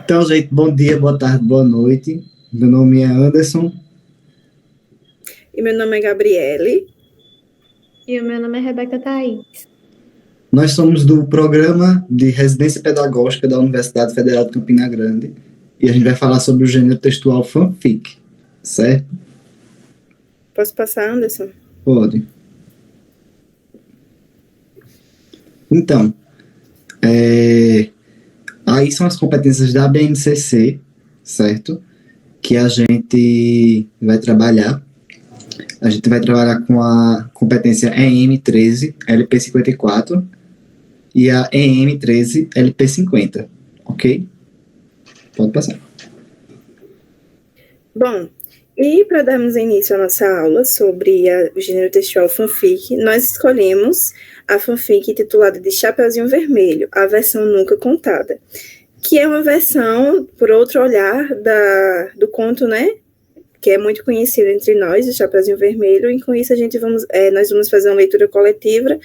Então, gente, bom dia, boa tarde, boa noite. Meu nome é Anderson. E meu nome é Gabriele. E o meu nome é Rebeca Thaís. Nós somos do programa de residência pedagógica da Universidade Federal de Campina Grande e a gente vai falar sobre o gênero textual fanfic, certo? Posso passar, Anderson? Pode. Então, aí são as competências da BNCC, certo? Que a gente vai trabalhar. A gente vai trabalhar com a competência EM13, LP54 e a EM13, LP50, ok? Pode passar. Bom, e para darmos início à nossa aula sobre o gênero textual fanfic, nós escolhemos a fanfic titulada de Chapeuzinho Vermelho, a versão nunca contada, que é uma versão, por outro olhar, do conto, né? Que é muito conhecido entre nós, o Chapeuzinho Vermelho, e com isso nós vamos fazer uma leitura coletiva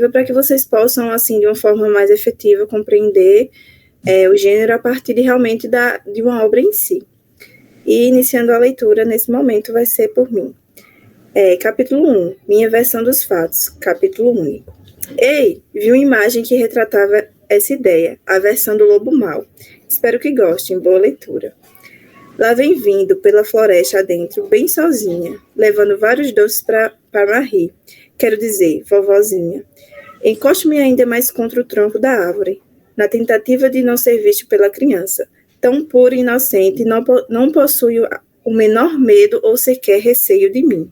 para que vocês possam, assim, de uma forma mais efetiva, compreender o gênero a partir realmente de uma obra em si. E iniciando a leitura, nesse momento, vai ser por mim. Capítulo 1, minha versão dos fatos, capítulo único. Ei, vi uma imagem que retratava essa ideia, a versão do lobo mau. Espero que gostem, boa leitura. Lá vem vindo pela floresta adentro, bem sozinha, levando vários doces para Marie. Quero dizer, vovozinha. Encosto-me ainda mais contra o tronco da árvore, na tentativa de não ser visto pela criança. Tão pura e inocente, não possui o menor medo ou sequer receio de mim.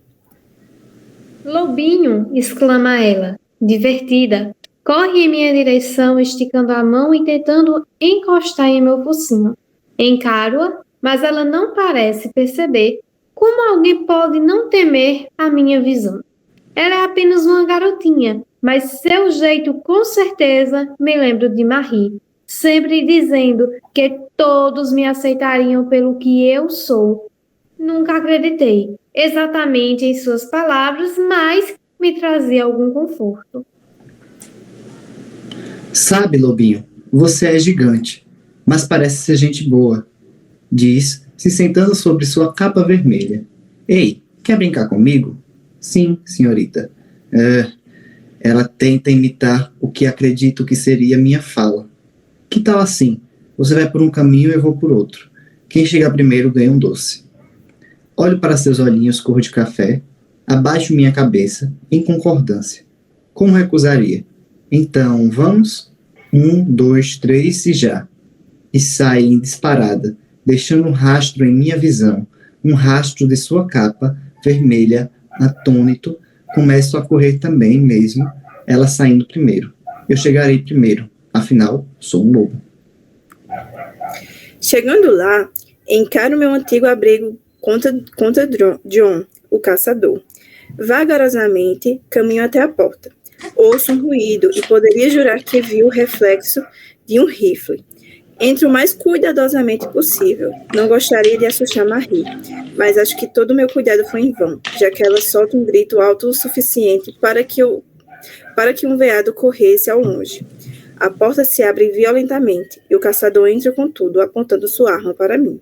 Lobinho! Exclama ela, divertida. Corre em minha direção, esticando a mão e tentando encostar em meu focinho. Encaro-a, mas ela não parece perceber como alguém pode não temer a minha visão. Ela é apenas uma garotinha, mas seu jeito com certeza me lembra de Marie, sempre dizendo que todos me aceitariam pelo que eu sou. Nunca acreditei exatamente em suas palavras, mas me trazia algum conforto. Sabe, Lobinho, você é gigante, mas parece ser gente boa, diz, se sentando sobre sua capa vermelha. Ei, quer brincar comigo? Sim, senhorita. Ela tenta imitar o que acredito que seria minha fala. Que tal assim? Você vai por um caminho e eu vou por outro. Quem chegar primeiro ganha um doce. Olho para seus olhinhos cor de café, abaixo minha cabeça, em concordância. Como recusaria? Então, vamos? 1, 2, 3 e já. E sai em disparada, deixando um rastro em minha visão, um rastro de sua capa, vermelha, atônito. Começo a correr também mesmo, ela saindo primeiro. Eu chegarei primeiro, afinal, sou um lobo. Chegando lá, encaro meu antigo abrigo contra John, o caçador. Vagarosamente, caminho até a porta. Ouço um ruído e poderia jurar que vi o reflexo de um rifle. Entro o mais cuidadosamente possível. Não gostaria de assustar Marie, mas acho que todo o meu cuidado foi em vão, já que ela solta um grito alto o suficiente para que um veado corresse ao longe. A porta se abre violentamente e o caçador entra com tudo, apontando sua arma para mim.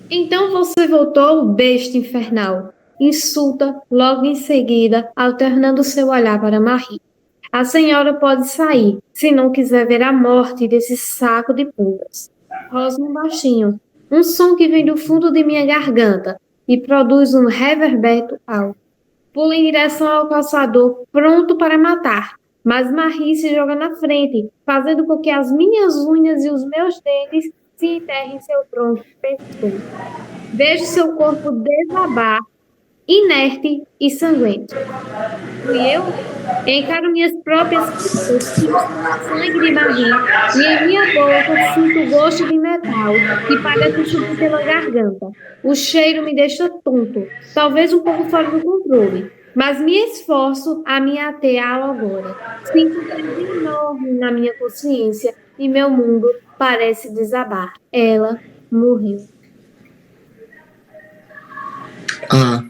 Então você voltou, besta infernal. Insulta logo em seguida, alternando seu olhar para Marie. A senhora pode sair, se não quiser ver a morte desse saco de pulgas. Rosna baixinho, um som que vem do fundo de minha garganta e produz um reverberto alto. Pula em direção ao caçador, pronto para matar, mas Marie se joga na frente, fazendo com que as minhas unhas e os meus dentes se enterrem em seu tronco perfeito. Vejo seu corpo desabar, inerte e sanguento. Fui eu? Encaro minhas próprias pistas, sinto sangue de Marie, e em minha boca sinto o gosto de metal que parece subir pela garganta. O cheiro me deixa tonto, talvez um pouco fora do controle, mas me esforço a me ater ao agora. Sinto um peso enorme na minha consciência e meu mundo parece desabar. Ela morreu. Ah,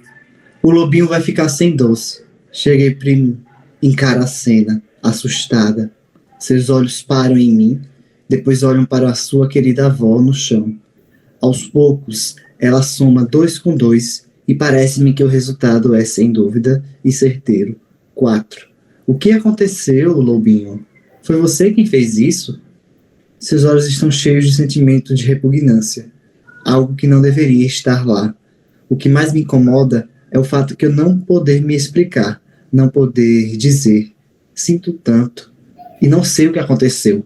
o lobinho vai ficar sem doce. Cheguei primo, encara a cena, assustada. Seus olhos param em mim Depois olham para a sua querida avó no chão. Aos poucos, ela soma 2 com 2 e parece-me que o resultado é, sem dúvida e certeiro, 4. O que aconteceu, Lobinho? Foi você quem fez isso? Seus olhos estão cheios de sentimento de repugnância. Algo que não deveria estar lá. O que mais me incomoda é o fato que eu não poder me explicar, não poder dizer. Sinto tanto. E não sei o que aconteceu.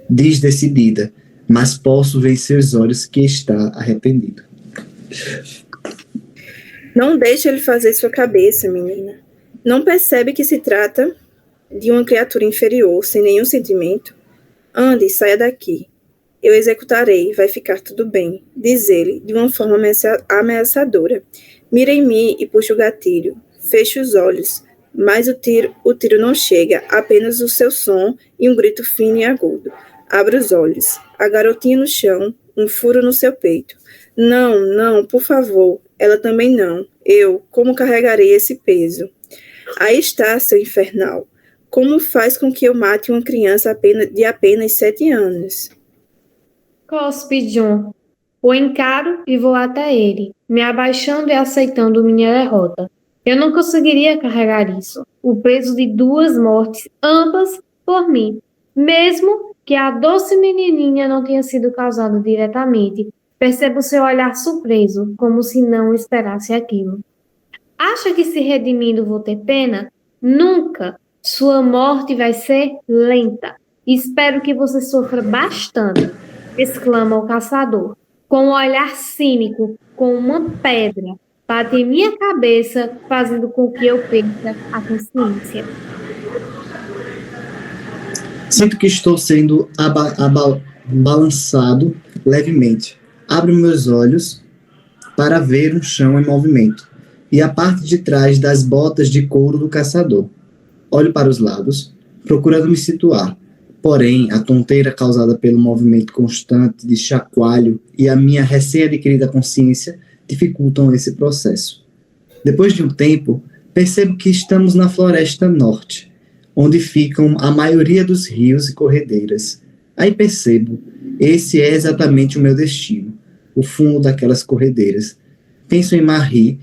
Diz decidida, mas posso ver em seus olhos que está arrependido. Não deixe ele fazer sua cabeça, menina. Não percebe que se trata de uma criatura inferior, sem nenhum sentimento? Ande, saia daqui. Eu executarei, vai ficar tudo bem, diz ele, de uma forma ameaçadora. Mira em mim e puxa o gatilho. Feche os olhos, mas o tiro não chega, apenas o seu som e um grito fino e agudo. Abra os olhos. A garotinha no chão, um furo no seu peito. Não, não, por favor. Ela também não. Eu, como carregarei esse peso? Aí está, seu infernal. Como faz com que eu mate uma criança de apenas 7 anos? Cospe, John. O encaro e vou até ele, me abaixando e aceitando minha derrota. Eu não conseguiria carregar isso. O peso de 2 mortes, ambas por mim. Mesmo que a doce menininha não tenha sido causada diretamente, percebo seu olhar surpreso, como se não esperasse aquilo. Acha que se redimindo vou ter pena? Nunca! Sua morte vai ser lenta. Espero que você sofra bastante, exclama o caçador, com um olhar cínico, com uma pedra. Bate em minha cabeça, fazendo com que eu perca a consciência. Sinto que estou sendo balançado levemente. Abro meus olhos para ver um chão em movimento e a parte de trás das botas de couro do caçador. Olho para os lados, procurando me situar. Porém, a tonteira causada pelo movimento constante de chacoalho e a minha recém-adquirida consciência dificultam esse processo. Depois de um tempo, percebo que estamos na floresta norte, onde ficam a maioria dos rios e corredeiras. Aí percebo, esse é exatamente o meu destino, o fundo daquelas corredeiras. Penso em Marie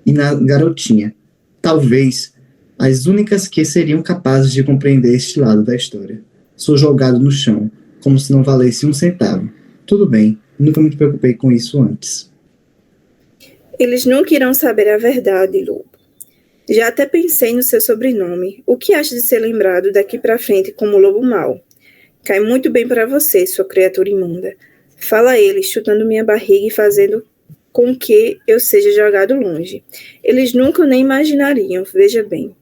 e na garotinha, talvez as únicas que seriam capazes de compreender este lado da história. Sou jogado no chão, como se não valesse 1 centavo. Tudo bem, nunca me preocupei com isso antes. Eles nunca irão saber a verdade, Lobo. Já até pensei no seu sobrenome. O que acha de ser lembrado daqui para frente como Lobo Mau? Cai muito bem para você, sua criatura imunda. Fala ele, chutando minha barriga e fazendo com que eu seja jogado longe. Eles nunca nem imaginariam, veja bem.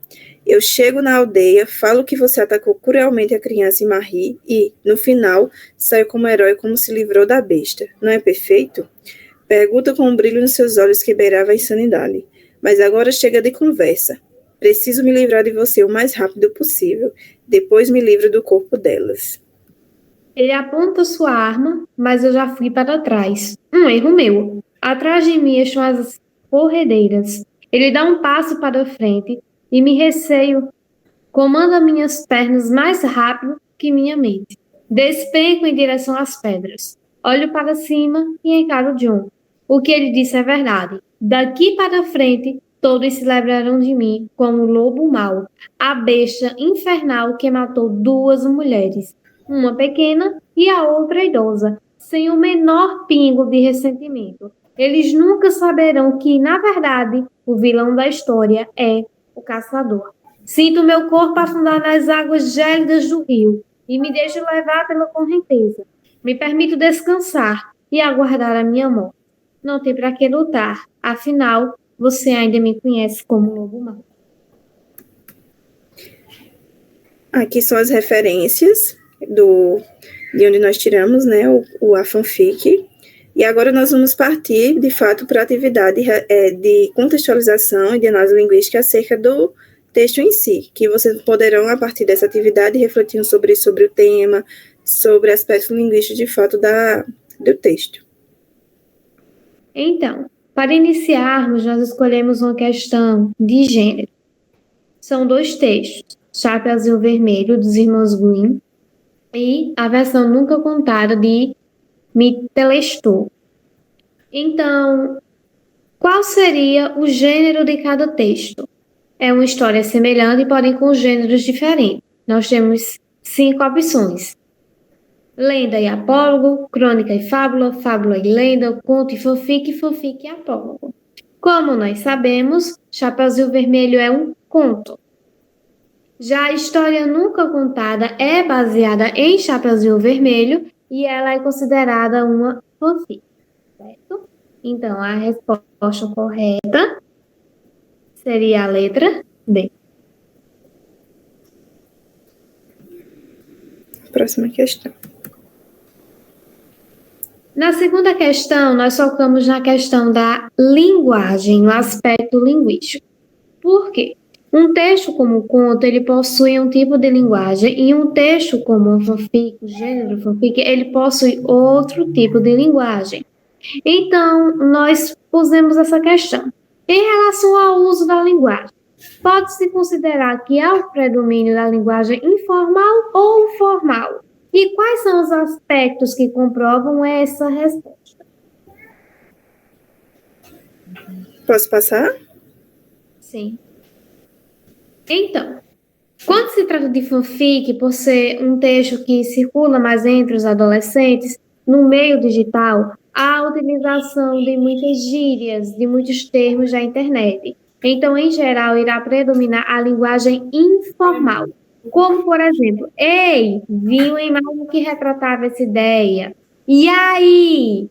Eu chego na aldeia, falo que você atacou cruelmente a criança e Marie e, no final, saio como herói como se livrou da besta. Não é perfeito? Pergunta com um brilho nos seus olhos que beirava a insanidade. Mas agora chega de conversa. Preciso me livrar de você o mais rápido possível. Depois me livro do corpo delas. Ele aponta sua arma, mas eu já fui para trás. Um erro meu. Atrás de mim estão as corredeiras. Ele dá um passo para frente e me receio. Comanda minhas pernas mais rápido que minha mente. Despenco em direção às pedras. Olho para cima e encaro John. O que ele disse é verdade. Daqui para frente, todos se lembrarão de mim como o Lobo Mau, a besta infernal que matou 2 mulheres, uma pequena e a outra idosa, sem o menor pingo de ressentimento. Eles nunca saberão que, na verdade, o vilão da história é o caçador. Sinto meu corpo afundar nas águas gélidas do rio e me deixo levar pela correnteza. Me permito descansar e aguardar a minha morte. Não tem para que lutar, afinal, você ainda me conhece como Lobo Mau. Aqui são as referências de onde nós tiramos, né, a fanfic. E agora nós vamos partir, de fato, para a atividade de contextualização e de análise linguística acerca do texto em si, que vocês poderão, a partir dessa atividade, refletir sobre o tema, sobre aspectos linguísticos, de fato, do texto. Então, para iniciarmos, nós escolhemos uma questão de gênero. São 2 textos, Chapeuzinho Vermelho, dos irmãos Grimm, e A Versão Nunca Contada, de Mittelestor. Então, qual seria o gênero de cada texto? É uma história semelhante, porém com gêneros diferentes. Nós temos 5 opções: lenda e apólogo, crônica e fábula, fábula e lenda, conto e fanfic e apólogo. Como nós sabemos, Chapeuzinho Vermelho é um conto. Já a história nunca contada é baseada em Chapeuzinho Vermelho e ela é considerada uma fanfic, certo? Então, a resposta correta seria a letra D. Próxima questão. Na segunda questão, nós focamos na questão da linguagem, no aspecto linguístico. Por quê? Um texto como um conto, ele possui um tipo de linguagem, e um texto como um fanfic, o gênero fanfic, ele possui outro tipo de linguagem. Então, nós pusemos essa questão. Em relação ao uso da linguagem, pode-se considerar que há o predomínio da linguagem informal ou formal? E quais são os aspectos que comprovam essa resposta? Posso passar? Sim. Então, quando se trata de fanfic, por ser um texto que circula mais entre os adolescentes, no meio digital, há a utilização de muitas gírias, de muitos termos da internet. Então, em geral, irá predominar a linguagem informal. Como, por exemplo, ei, vi uma imagem que retratava essa ideia. E aí?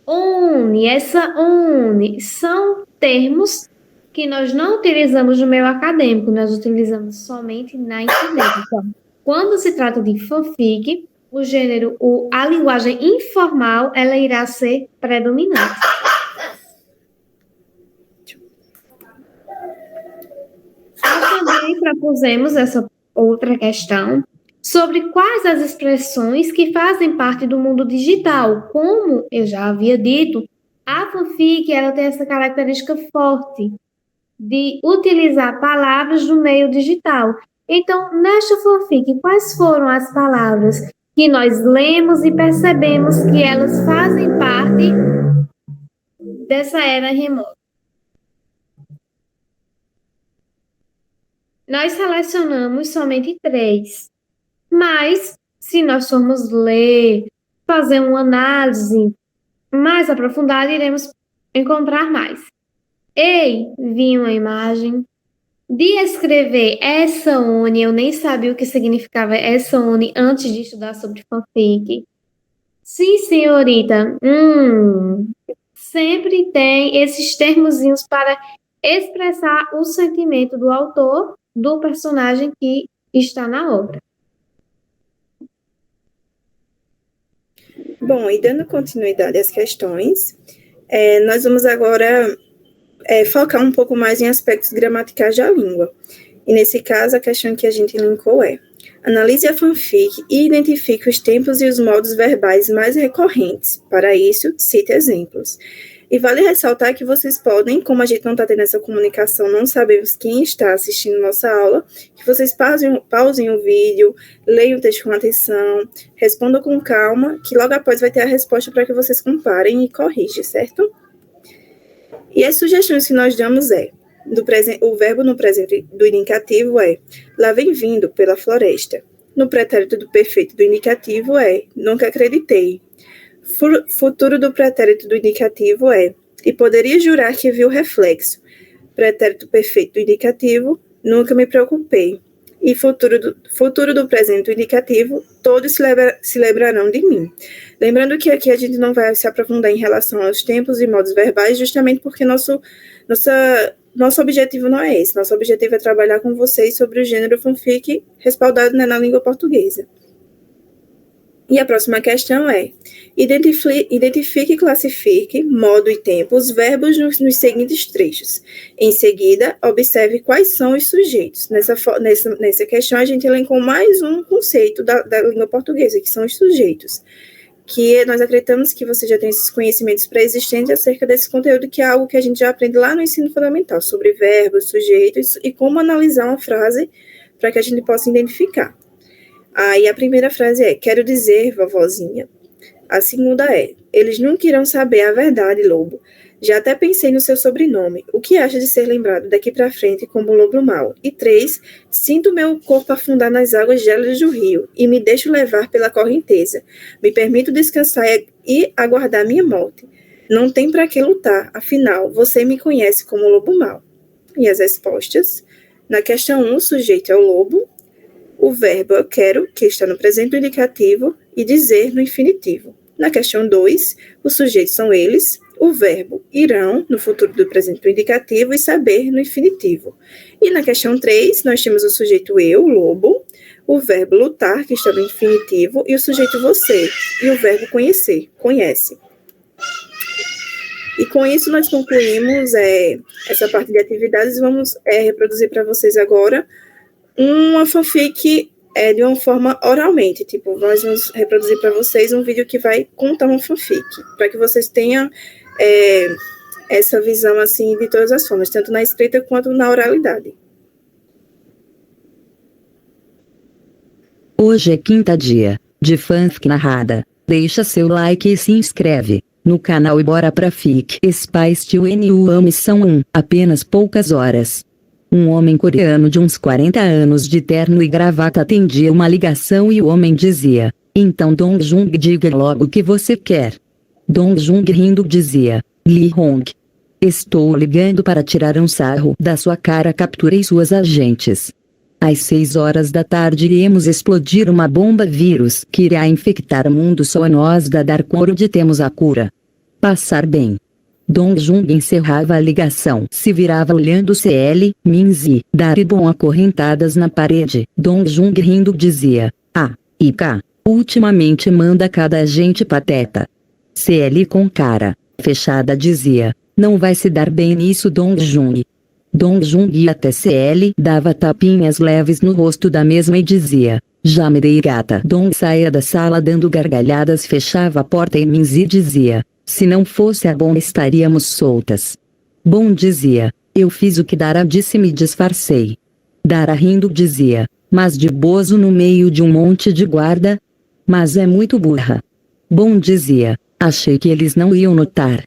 Une, essa une, são termos que nós não utilizamos no meio acadêmico, nós utilizamos somente na internet. Então, quando se trata de fanfic, o gênero, a linguagem informal, ela irá ser predominante. Nós também propusemos essa outra questão sobre quais as expressões que fazem parte do mundo digital. Como eu já havia dito, a fanfic ela tem essa característica forte de utilizar palavras do meio digital. Então, nesta fanfic, quais foram as palavras que nós lemos e percebemos que elas fazem parte dessa era remota? Nós selecionamos somente 3. Mas, se nós formos ler, fazer uma análise mais aprofundada, iremos encontrar mais. Ei, vi uma imagem. De escrever essa une, eu nem sabia o que significava essa une antes de estudar sobre fanfic. Sim, senhorita. Sempre tem esses termozinhos para expressar o sentimento do autor, do personagem que está na obra. Bom, e dando continuidade às questões, nós vamos agora focar um pouco mais em aspectos gramaticais da língua. E nesse caso, a questão que a gente elencou é: analise a fanfic e identifique os tempos e os modos verbais mais recorrentes. Para isso, cite exemplos. E vale ressaltar que vocês podem, como a gente não está tendo essa comunicação, não sabemos quem está assistindo nossa aula, que vocês pausem o vídeo, leiam o texto com atenção, respondam com calma, que logo após vai ter a resposta para que vocês comparem e corrigem, certo? E as sugestões que nós damos o verbo no presente do indicativo é: lá vem vindo pela floresta. No pretérito do perfeito do indicativo é: nunca acreditei. Futuro do pretérito do indicativo é: e poderia jurar que viu o reflexo. Pretérito perfeito do indicativo: nunca me preocupei. E futuro do presente do indicativo: todos se lembrarão de mim. Lembrando que aqui a gente não vai se aprofundar em relação aos tempos e modos verbais, justamente porque nosso objetivo não é esse. Nosso objetivo é trabalhar com vocês sobre o gênero fanfic respaldado na língua portuguesa. E a próxima questão é: identifique e classifique, modo e tempo, os verbos nos seguintes trechos. Em seguida, observe quais são os sujeitos. Nessa questão, a gente elencou mais um conceito da língua portuguesa, que são os sujeitos. Que nós acreditamos que você já tem esses conhecimentos pré-existentes acerca desse conteúdo, que é algo que a gente já aprende lá no ensino fundamental, sobre verbos, sujeitos e como analisar uma frase para que a gente possa identificar. Aí a primeira frase é: quero dizer, vovozinha. A segunda é: eles nunca irão saber a verdade, lobo. Já até pensei no seu sobrenome. O que acha de ser lembrado daqui para frente como lobo mau? E 3, sinto meu corpo afundar nas águas gélidas do rio e me deixo levar pela correnteza. Me permito descansar e aguardar minha morte. Não tem para que lutar, afinal, você me conhece como lobo mau. E as respostas? Na questão 1, o sujeito é o lobo, o verbo eu quero, que está no presente indicativo, e dizer no infinitivo. Na questão 2, os sujeitos são eles, o verbo irão, no futuro do presente indicativo, e saber no infinitivo. E na questão 3, nós temos o sujeito eu, lobo, o verbo lutar, que está no infinitivo, e o sujeito você, e o verbo conhecer, conhece. E com isso nós concluímos essa parte de atividades e vamos reproduzir para vocês agora uma fanfic de uma forma oralmente. Tipo, nós vamos reproduzir para vocês um vídeo que vai contar uma fanfic, para que vocês tenham essa visão assim de todas as formas, tanto na escrita quanto na oralidade. Hoje é quinta dia de fanfic narrada. Deixa seu like e se inscreve no canal e bora pra fic. Spice to NU missão 1. Apenas poucas horas. Um homem coreano de uns 40 anos de terno e gravata atendia uma ligação e o homem dizia: então Dong Jung, diga logo o que você quer. Dong Jung rindo dizia: Lee Hong. Estou ligando para tirar um sarro da sua cara, capturei suas agentes. Às 6 horas da tarde iremos explodir uma bomba vírus que irá infectar o mundo, só nós da Dark World temos a cura. Passar bem. Dong Jung encerrava a ligação, se virava olhando CL, Minzy, Daribon acorrentadas na parede. Dong Jung rindo dizia: Ika, ultimamente manda cada agente pateta. CL com cara fechada dizia: não vai se dar bem nisso, Dong Jung. Dong Jung ia até CL, dava tapinhas leves no rosto da mesma e dizia: já me dei gata. Dong saía da sala dando gargalhadas, fechava a porta e Minzy dizia: se não fosse a Bom estaríamos soltas. Bom dizia: eu fiz o que Dara disse e me disfarcei. Dara rindo dizia: mas de bozo no meio de um monte de guarda? Mas é muito burra. Bom dizia: achei que eles não iam notar.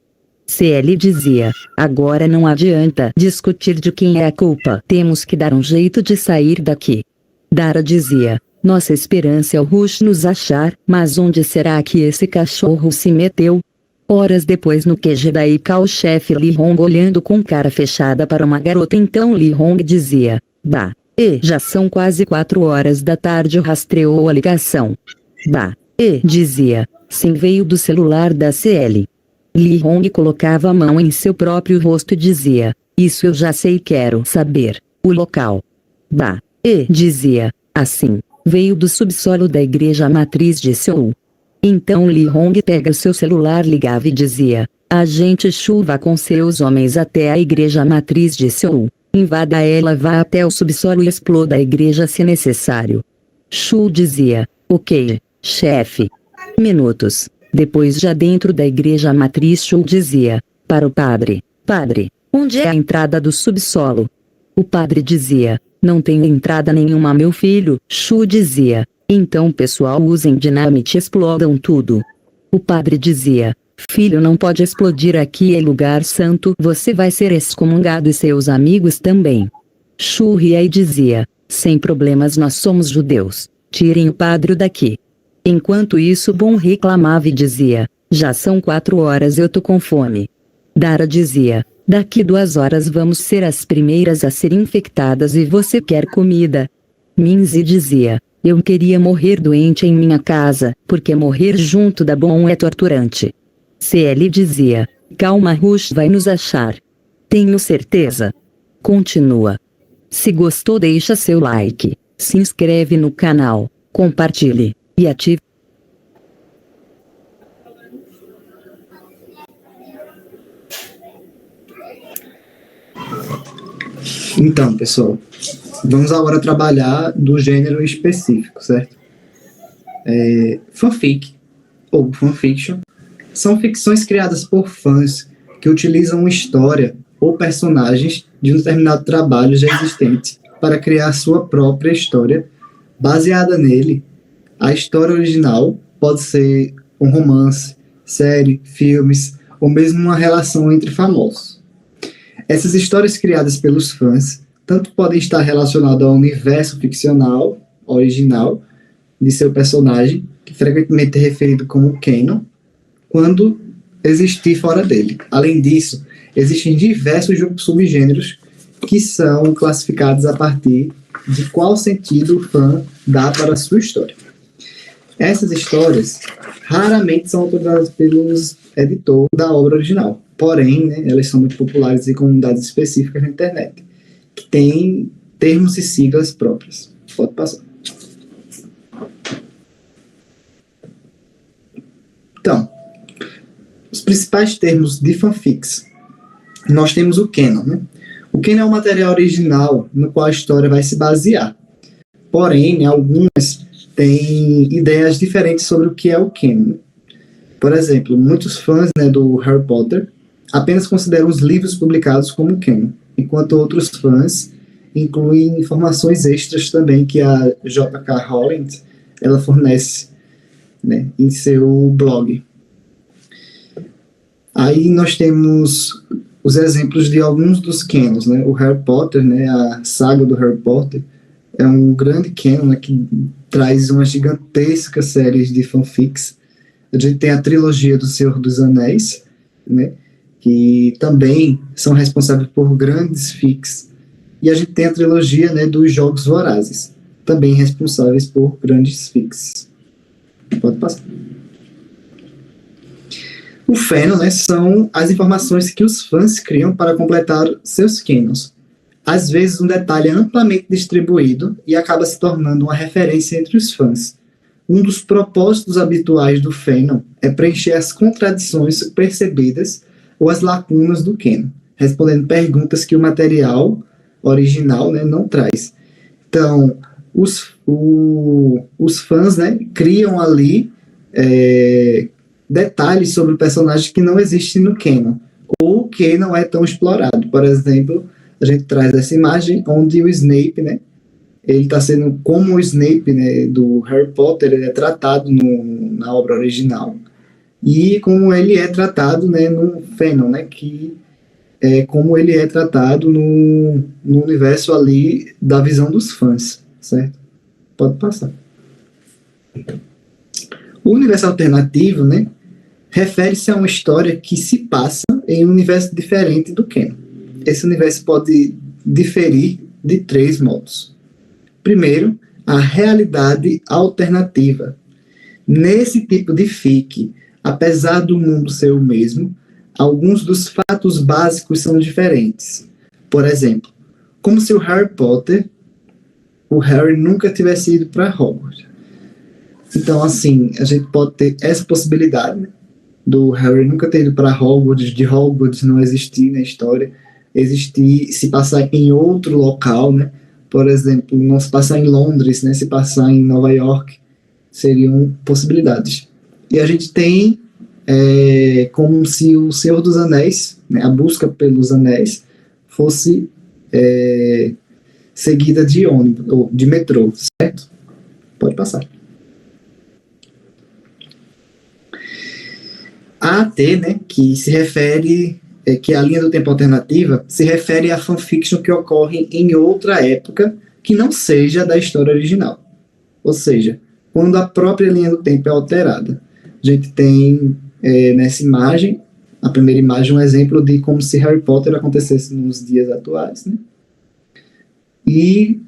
CL dizia: agora não adianta discutir de quem é a culpa, temos que dar um jeito de sair daqui. Dara dizia: nossa esperança é o Rush nos achar, mas onde será que esse cachorro se meteu? Horas depois no QG da Ika, o chefe Lee Hong olhando com cara fechada para uma garota. Então Lee Hong dizia: bah, já são quase 4 horas da tarde. Rastreou a ligação. Bah, dizia, sim, veio do celular da CL. Lee Hong colocava a mão em seu próprio rosto e dizia: isso eu já sei, quero saber o local. Bah, dizia, assim, veio do subsolo da igreja matriz de Seul. Então Lee Hong pega seu celular, ligava e dizia: agente Shu, vá com seus homens até a igreja matriz de Seul, invada ela, vá até o subsolo e exploda a igreja se necessário. Shu dizia: ok, chefe. Minutos depois, já dentro da igreja matriz, Shu dizia para o padre: padre, onde é a entrada do subsolo? O padre dizia: não tem entrada nenhuma, meu filho. Shu dizia: então pessoal, usem dinamite, explodam tudo. O padre dizia: filho, não pode explodir, aqui é lugar santo, você vai ser excomungado e seus amigos também. Shu ria e dizia: sem problemas, nós somos judeus, tirem o padre daqui. Enquanto isso, Bom reclamava e dizia: já são 4 horas, eu tô com fome. Dara dizia: daqui 2 horas vamos ser as primeiras a ser infectadas e você quer comida. Minzy dizia: eu queria morrer doente em minha casa, porque morrer junto da Bom é torturante. CL dizia: calma, Rush vai nos achar. Tenho certeza. Continua. Se gostou, deixa seu like, se inscreve no canal, compartilhe e ative. Então, pessoal, vamos agora trabalhar do gênero específico, certo? Fanfic, ou fanfiction, são ficções criadas por fãs que utilizam uma história ou personagens de um determinado trabalho já existente para criar sua própria história baseada nele A história original pode ser um romance, série, filmes, ou mesmo uma relação entre famosos. Essas histórias criadas pelos fãs tanto podem estar relacionadas ao universo ficcional original de seu personagem, que frequentemente é referido como canon, quando existir fora dele. Além disso, existem diversos subgêneros que são classificados a partir de qual sentido o fã dá para a sua história. Essas histórias raramente são autorizadas pelos editores da obra original, porém, né, elas são muito populares em comunidades específicas na internet, que têm termos e siglas próprias. Pode passar. Então, os principais termos de fanfics. Nós temos o canon, né? O canon é o material original no qual a história vai se basear. Porém, né, algumas têm ideias diferentes sobre o que é o canon. Por exemplo, muitos fãs, né, do Harry Potter apenas consideram os livros publicados como canon, enquanto outros fãs incluem informações extras também que a J.K. Rowling ela fornece, né, em seu blog. Aí nós temos os exemplos de alguns dos canons, né? O Harry Potter, né, a saga do Harry Potter, é um grande canon, né, que traz uma gigantesca série de fanfics. A gente tem a trilogia do Senhor dos Anéis, né, que também são responsáveis por grandes fics. E a gente tem a trilogia, né, dos Jogos Vorazes, também responsáveis por grandes fics. Pode passar. O fandom, né, são as informações que os fãs criam para completar seus canons. Às vezes um detalhe é amplamente distribuído e acaba se tornando uma referência entre os fãs. Um dos propósitos habituais do fandom é preencher as contradições percebidas ou as lacunas do canon, respondendo perguntas que o material original, né, não traz. Então, os fãs, né, criam ali detalhes sobre o personagem que não existem no canon, ou que não é tão explorado. Por exemplo, a gente traz essa imagem onde o Snape, né, ele está sendo como o Snape, né, do Harry Potter, ele é tratado na obra original, e como ele é tratado, né, no fandom, né, que é como ele é tratado no universo ali da visão dos fãs, certo? Pode passar. O universo alternativo, né, refere-se a uma história que se passa em um universo diferente do canon. Esse universo pode diferir de 3 modos. Primeiro, a realidade alternativa. Nesse tipo de fic, apesar do mundo ser o mesmo, alguns dos fatos básicos são diferentes. Por exemplo, como se o Harry nunca tivesse ido para Hogwarts. Então, assim, a gente pode ter essa possibilidade, né, do Harry nunca ter ido para Hogwarts, de Hogwarts não existir na história, existir, se passar em outro local, né? Por exemplo, não se passar em Londres, né? Se passar em Nova York, seriam possibilidades. E a gente tem como se o Senhor dos Anéis, né, a busca pelos anéis, fosse seguida de ônibus, ou de metrô, certo? Pode passar. A AT, né, que se refere, que é a linha do tempo alternativa, se refere a fanfiction que ocorre em outra época que não seja da história original. Ou seja, quando a própria linha do tempo é alterada. A gente tem nessa imagem, a primeira imagem, um exemplo de como se Harry Potter acontecesse nos dias atuais, né? E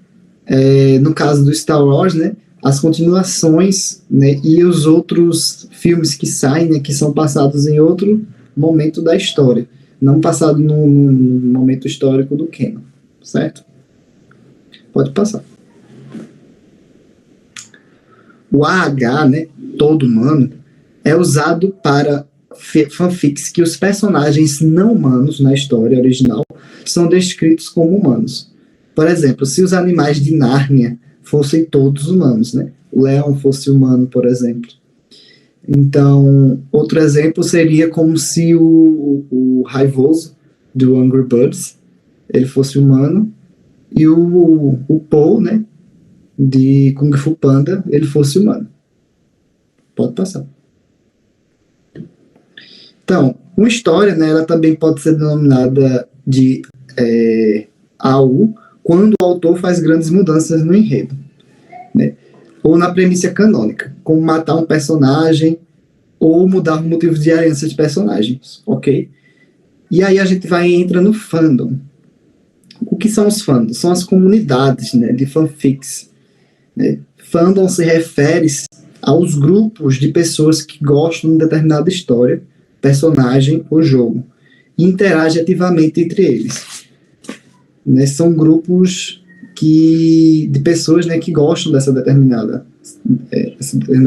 no caso do Star Wars, né, as continuações, né, e os outros filmes que saem, né, que são passados em outro momento da história, não passado no momento histórico do canon, certo? Pode passar. O AH, né, todo humano, é usado para fanfics que os personagens não humanos na história original são descritos como humanos. Por exemplo, se os animais de Nárnia fossem todos humanos, né? O leão fosse humano, por exemplo. Então, outro exemplo seria como se o raivoso do Angry Birds, ele fosse humano, e o Paul, né, de Kung Fu Panda, ele fosse humano. Pode passar. Então, uma história, né, ela também pode ser denominada de AU quando o autor faz grandes mudanças no enredo, né? Ou na premissa canônica, como matar um personagem ou mudar o motivo de aliança de personagens, ok? E aí a gente entra no fandom. O que são os fandoms? São as comunidades, né, de fanfics, né? Fandom se refere aos grupos de pessoas que gostam de determinada história, personagem ou jogo, e interage ativamente entre eles. Né, são grupos de pessoas, né, que gostam dessa determinada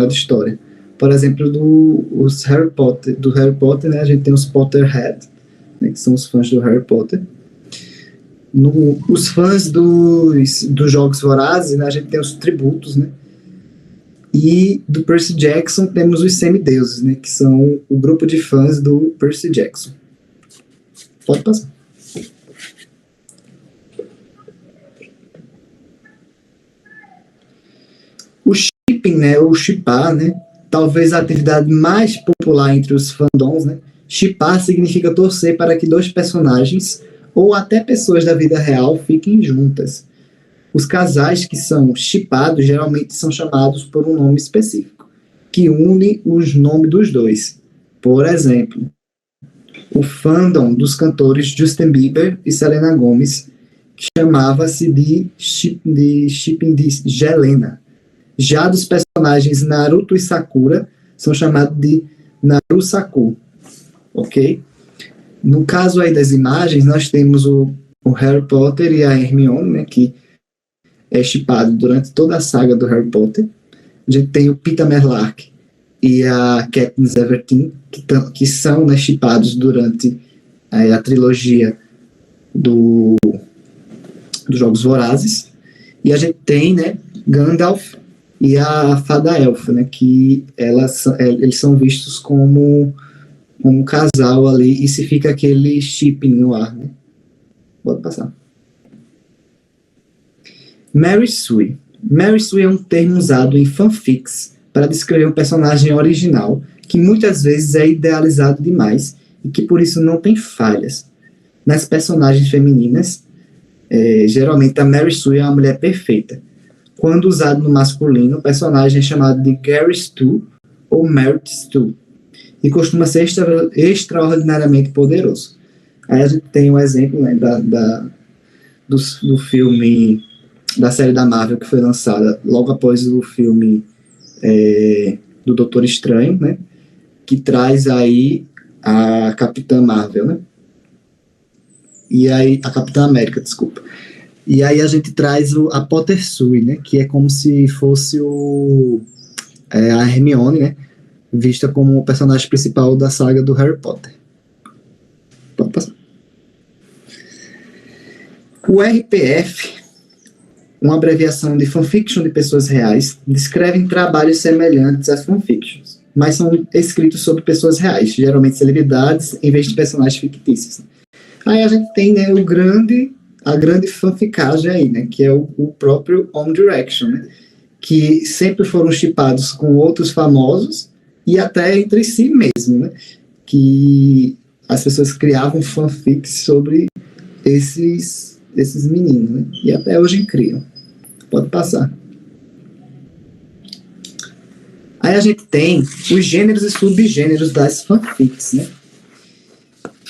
história. Por exemplo, do Harry Potter, né, a gente tem os Potterhead, né, que são os fãs do Harry Potter. Os fãs dos Jogos Vorazes, né, a gente tem os tributos, né? E do Percy Jackson temos os semideuses, né, que são o grupo de fãs do Percy Jackson. Pode passar. O shipping, né, ou shippar, né, talvez a atividade mais popular entre os fandoms, né? Shippar significa torcer para que dois personagens ou até pessoas da vida real fiquem juntas. Os casais que são shippados geralmente são chamados por um nome específico, que une os nomes dos dois. Por exemplo, o fandom dos cantores Justin Bieber e Selena Gomez chamava-se de shipping de Jelena. Já dos personagens Naruto e Sakura são chamados de Narusaku, ok? No caso aí das imagens, nós temos o Harry Potter e a Hermione, né, que é shippado durante toda a saga do Harry Potter. A gente tem o Peeta Mellark e a Katniss Everdeen, que são, né, shippados durante a trilogia dos Jogos Vorazes. E a gente tem, né, Gandalf e a Fada Elfa, né, que eles são vistos como um casal ali, e se fica aquele shipping no ar, né? Pode passar. Mary Sue. Mary Sue é um termo usado em fanfics para descrever um personagem original que muitas vezes é idealizado demais e que por isso não tem falhas. Nas personagens femininas, geralmente a Mary Sue é uma mulher perfeita. Quando usado no masculino, o personagem é chamado de Gary Stu ou Merit Stu e costuma ser extraordinariamente poderoso. Aí a gente tem um exemplo, né, do filme da série da Marvel que foi lançada logo após o filme do Doutor Estranho, né, que traz aí a Capitã Marvel, né, e aí a Capitã América, desculpa. E aí a gente traz a Potter Sue, né, que é como se fosse a Hermione, né, vista como o personagem principal da saga do Harry Potter. Pode passar. O RPF, uma abreviação de fanfiction de pessoas reais, descrevem trabalhos semelhantes às fanfictions, mas são escritos sobre pessoas reais, geralmente celebridades, em vez de personagens fictícios. Aí a gente tem, né, a grande fanficagem aí, né, que é o próprio One Direction, né, que sempre foram shippados com outros famosos e até entre si mesmo, né, que as pessoas criavam fanfics sobre esses meninos, né, e até hoje criam. Pode passar. Aí a gente tem os gêneros e subgêneros das fanfics, né.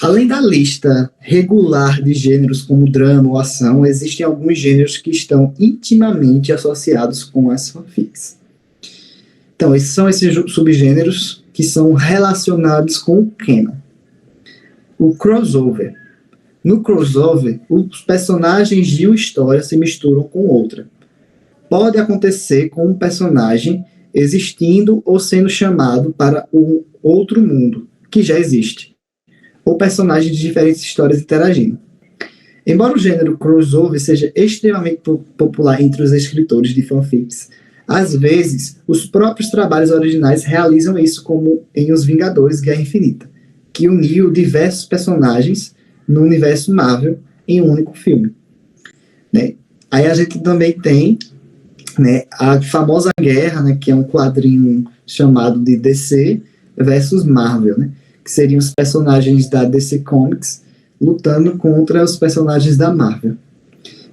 Além da lista regular de gêneros como drama ou ação, existem alguns gêneros que estão intimamente associados com as fanfics. Então, esses são esses subgêneros que são relacionados com o canon. O crossover. No crossover, os personagens de uma história se misturam com outra. Pode acontecer com um personagem existindo ou sendo chamado para um outro mundo, que já existe, ou personagens de diferentes histórias interagindo. Embora o gênero crossover seja extremamente popular entre os escritores de fanfics, às vezes, os próprios trabalhos originais realizam isso, como em Os Vingadores Guerra Infinita, que uniu diversos personagens no universo Marvel em um único filme. Né? Aí a gente também tem né, a famosa guerra, né, que é um quadrinho chamado de DC versus Marvel, né, que seriam os personagens da DC Comics lutando contra os personagens da Marvel.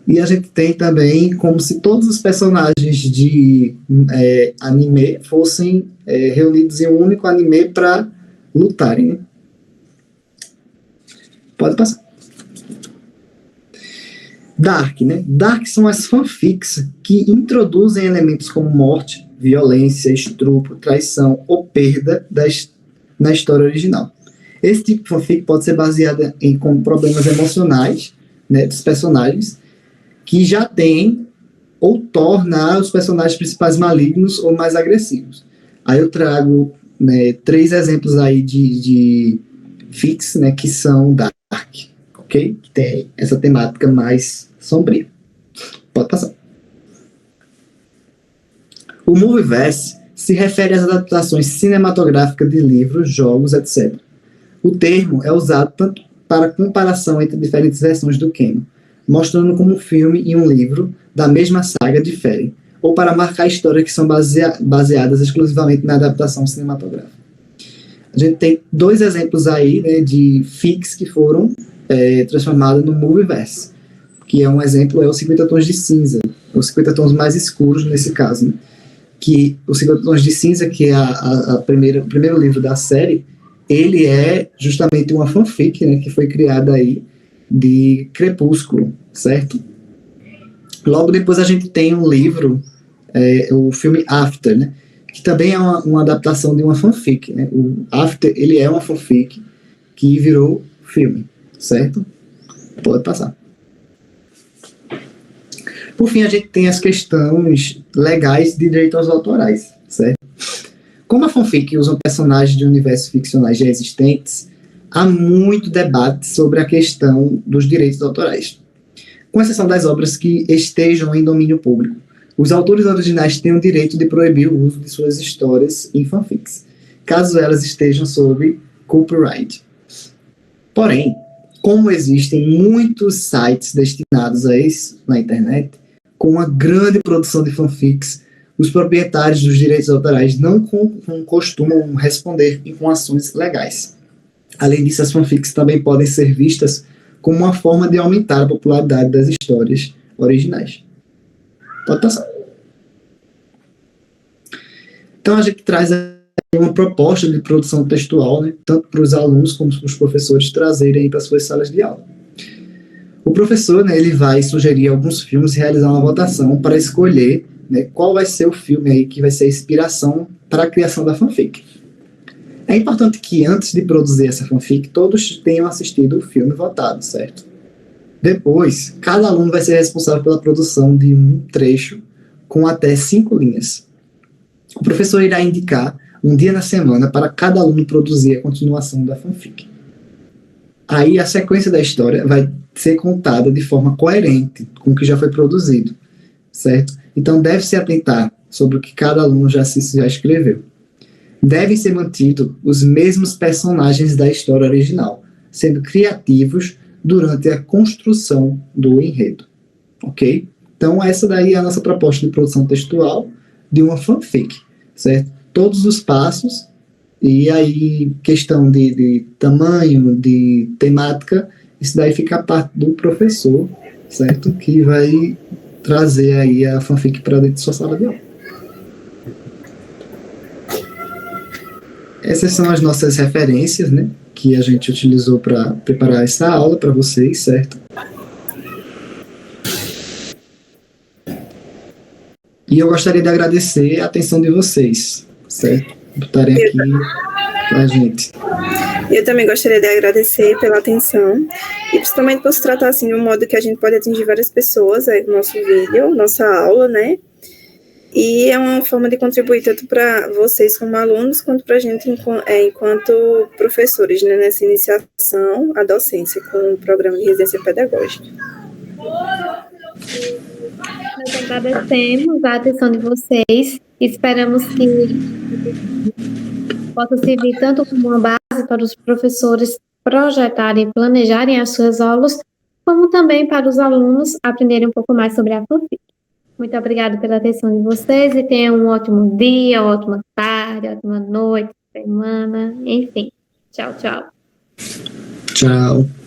E a gente tem também como se todos os personagens de anime fossem reunidos em um único anime para lutarem. Né? Pode passar. Dark, né? Dark são as fanfics que introduzem elementos como morte, violência, estupro, traição ou perda na história original. Esse tipo de fanfic pode ser baseada em problemas emocionais, né, dos personagens, que já tem ou torna os personagens principais malignos ou mais agressivos. Aí eu trago, né, 3 exemplos aí de fics, né, que são Dark, ok? Que tem essa temática mais sombria. Pode passar. O Movieverse se refere às adaptações cinematográficas de livros, jogos, etc. O termo é usado tanto para comparação entre diferentes versões do canon, mostrando como um filme e um livro da mesma saga diferem, ou para marcar histórias que são baseadas exclusivamente na adaptação cinematográfica. A gente tem 2 exemplos aí, né, de fics que foram transformados no Movieverse, que é um exemplo, é os 50 Tons de Cinza, os 50 Tons mais escuros nesse caso, né? Que os 50 Tons de Cinza, que é o primeiro livro da série, ele é justamente uma fanfic, né, que foi criada aí de Crepúsculo, certo? Logo depois a gente tem um livro, o filme After, né, que também é uma adaptação de uma fanfic, né? O After, ele é uma fanfic que virou filme, certo? Pode passar. Por fim, a gente tem as questões legais de direitos autorais, certo? Como a fanfic usa personagens de universos ficcionais já existentes, há muito debate sobre a questão dos direitos autorais. Com exceção das obras que estejam em domínio público, os autores originais têm o direito de proibir o uso de suas histórias em fanfics, caso elas estejam sob copyright. Porém, como existem muitos sites destinados a isso na internet, com uma grande produção de fanfics, os proprietários dos direitos autorais não costumam responder com ações legais. Além disso, as fanfics também podem ser vistas como uma forma de aumentar a popularidade das histórias originais. Pode passar. Então, a gente traz uma proposta de produção textual, né, tanto para os alunos como para os professores trazerem para suas salas de aula. O professor, né, ele vai sugerir alguns filmes e realizar uma votação para escolher, né, qual vai ser o filme aí que vai ser a inspiração para a criação da fanfic. É importante que antes de produzir essa fanfic, todos tenham assistido o filme votado, certo? Depois, cada aluno vai ser responsável pela produção de um trecho com até 5 linhas. O professor irá indicar um dia na semana para cada aluno produzir a continuação da fanfic. Aí a sequência da história vai ser contada de forma coerente com o que já foi produzido, certo? Então deve se atentar sobre o que cada aluno já escreveu. Devem ser mantidos os mesmos personagens da história original, sendo criativos durante a construção do enredo, ok? Então essa daí é a nossa proposta de produção textual de uma fanfic, certo? Todos os passos, e aí questão de tamanho, de temática, isso daí fica a parte do professor, certo? Que vai trazer aí a fanfic para dentro de sua sala de aula. Essas são as nossas referências, né, que a gente utilizou para preparar essa aula para vocês, certo? E eu gostaria de agradecer a atenção de vocês, certo? Por estarem aqui com a gente. Eu também gostaria de agradecer pela atenção e principalmente por se tratar assim de um modo que a gente pode atingir várias pessoas, nosso vídeo, nossa aula, né? E é uma forma de contribuir tanto para vocês como alunos, quanto para a gente enquanto professores, né, nessa iniciação à docência com o programa de residência pedagógica. Nós agradecemos a atenção de vocês e esperamos que possa servir tanto como uma base para os professores projetarem e planejarem as suas aulas, como também para os alunos aprenderem um pouco mais sobre a fanfic. Muito obrigada pela atenção de vocês e tenham um ótimo dia, uma ótima tarde, ótima noite, semana, enfim. Tchau, tchau. Tchau.